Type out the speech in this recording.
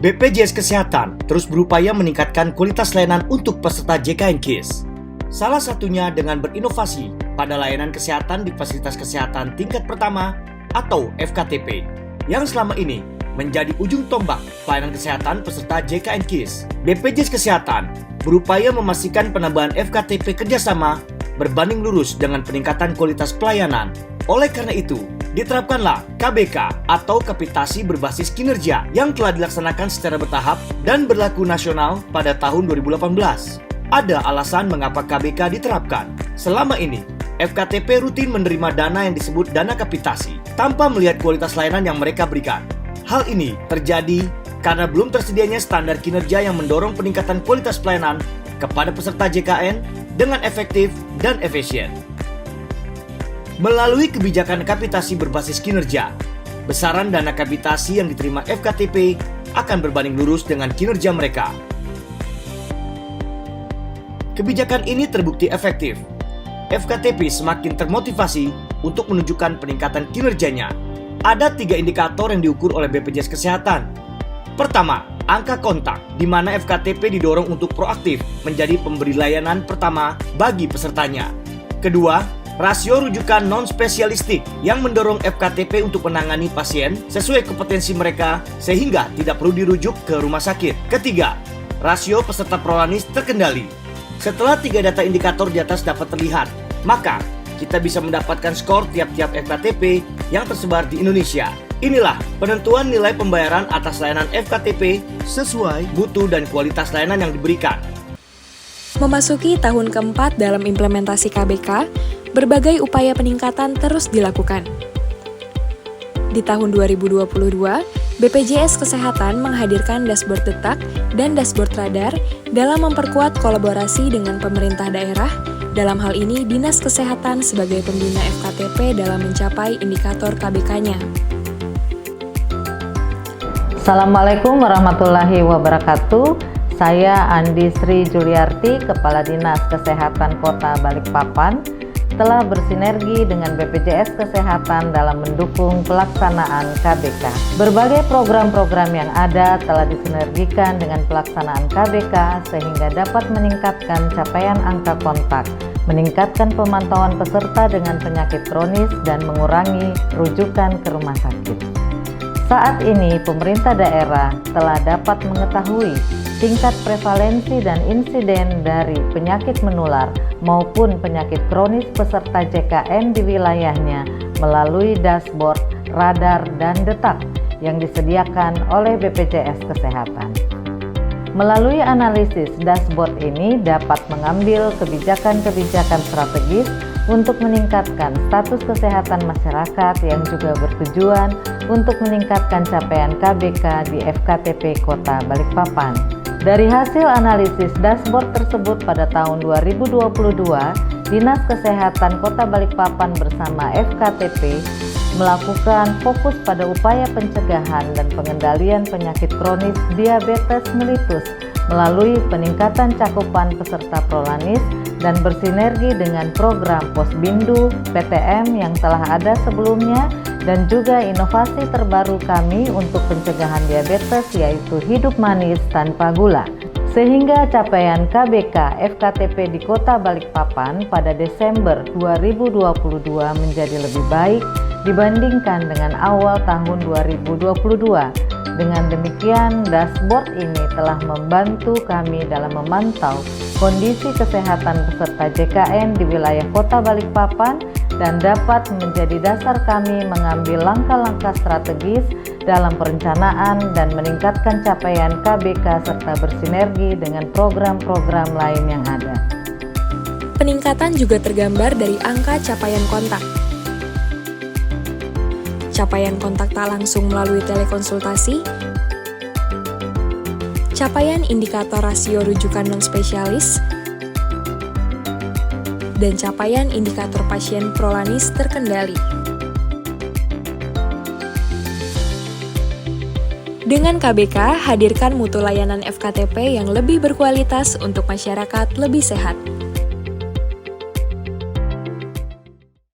BPJS Kesehatan terus berupaya meningkatkan kualitas layanan untuk peserta JKN KIS. Salah satunya dengan berinovasi pada layanan kesehatan di fasilitas kesehatan tingkat pertama atau FKTP, yang selama ini menjadi ujung tombak pelayanan kesehatan peserta JKN KIS. BPJS Kesehatan berupaya memastikan penambahan FKTP kerjasama berbanding lurus dengan peningkatan kualitas pelayanan. Oleh karena itu, diterapkanlah KBK atau kapitasi berbasis kinerja yang telah dilaksanakan secara bertahap dan berlaku nasional pada tahun 2018. Ada alasan mengapa KBK diterapkan. Selama ini, FKTP rutin menerima dana yang disebut dana kapitasi tanpa melihat kualitas layanan yang mereka berikan. Hal ini terjadi karena belum tersedianya standar kinerja yang mendorong peningkatan kualitas pelayanan kepada peserta JKN dengan efektif dan efisien. Melalui kebijakan kapitasi berbasis kinerja, besaran dana kapitasi yang diterima FKTP akan berbanding lurus dengan kinerja mereka. Kebijakan ini terbukti efektif. FKTP semakin termotivasi untuk menunjukkan peningkatan kinerjanya. Ada 3 indikator yang diukur oleh BPJS Kesehatan. Pertama, angka kontak, di mana FKTP didorong untuk proaktif menjadi pemberi layanan pertama bagi pesertanya. Kedua, rasio rujukan non-spesialistik yang mendorong FKTP untuk menangani pasien sesuai kompetensi mereka sehingga tidak perlu dirujuk ke rumah sakit. Ketiga, rasio peserta prolanis terkendali. Setelah 3 data indikator di atas dapat terlihat, maka kita bisa mendapatkan skor tiap-tiap FKTP yang tersebar di Indonesia. Inilah penentuan nilai pembayaran atas layanan FKTP sesuai mutu dan kualitas layanan yang diberikan. Memasuki tahun keempat dalam implementasi KBK, berbagai upaya peningkatan terus dilakukan. Di tahun 2022, BPJS Kesehatan menghadirkan dashboard detak dan dashboard radar dalam memperkuat kolaborasi dengan pemerintah daerah, dalam hal ini Dinas Kesehatan sebagai pembina FKTP dalam mencapai indikator KBK-nya. Assalamualaikum warahmatullahi wabarakatuh. Saya Andi Sri Juliarti, Kepala Dinas Kesehatan Kota Balikpapan, telah bersinergi dengan BPJS Kesehatan dalam mendukung pelaksanaan KBK. Berbagai program-program yang ada telah disinergikan dengan pelaksanaan KBK sehingga dapat meningkatkan capaian angka kontak, meningkatkan pemantauan peserta dengan penyakit kronis, dan mengurangi rujukan ke rumah sakit. Saat ini, pemerintah daerah telah dapat mengetahui tingkat prevalensi dan insiden dari penyakit menular maupun penyakit kronis peserta JKN di wilayahnya melalui dashboard, radar, dan detak yang disediakan oleh BPJS Kesehatan. Melalui analisis dashboard ini dapat mengambil kebijakan-kebijakan strategis untuk meningkatkan status kesehatan masyarakat yang juga bertujuan untuk meningkatkan capaian KBK di FKTP Kota Balikpapan. Dari hasil analisis dashboard tersebut pada tahun 2022, Dinas Kesehatan Kota Balikpapan bersama FKTP melakukan fokus pada upaya pencegahan dan pengendalian penyakit kronis diabetes mellitus melalui peningkatan cakupan peserta prolanis dan bersinergi dengan program Posbindu PTM yang telah ada sebelumnya dan juga inovasi terbaru kami untuk pencegahan diabetes yaitu hidup manis tanpa gula. Sehingga capaian KBK FKTP di Kota Balikpapan pada Desember 2022 menjadi lebih baik dibandingkan dengan awal tahun 2022. Dengan demikian, dashboard ini telah membantu kami dalam memantau kondisi kesehatan peserta JKN di wilayah Kota Balikpapan dan dapat menjadi dasar kami mengambil langkah-langkah strategis dalam perencanaan dan meningkatkan capaian KBK serta bersinergi dengan program-program lain yang ada. Peningkatan juga tergambar dari angka capaian kontak. Capaian kontak tak langsung melalui telekonsultasi, capaian indikator rasio rujukan non-spesialis, dan capaian indikator pasien prolanis terkendali. Dengan KBK, hadirkan mutu layanan FKTP yang lebih berkualitas untuk masyarakat lebih sehat.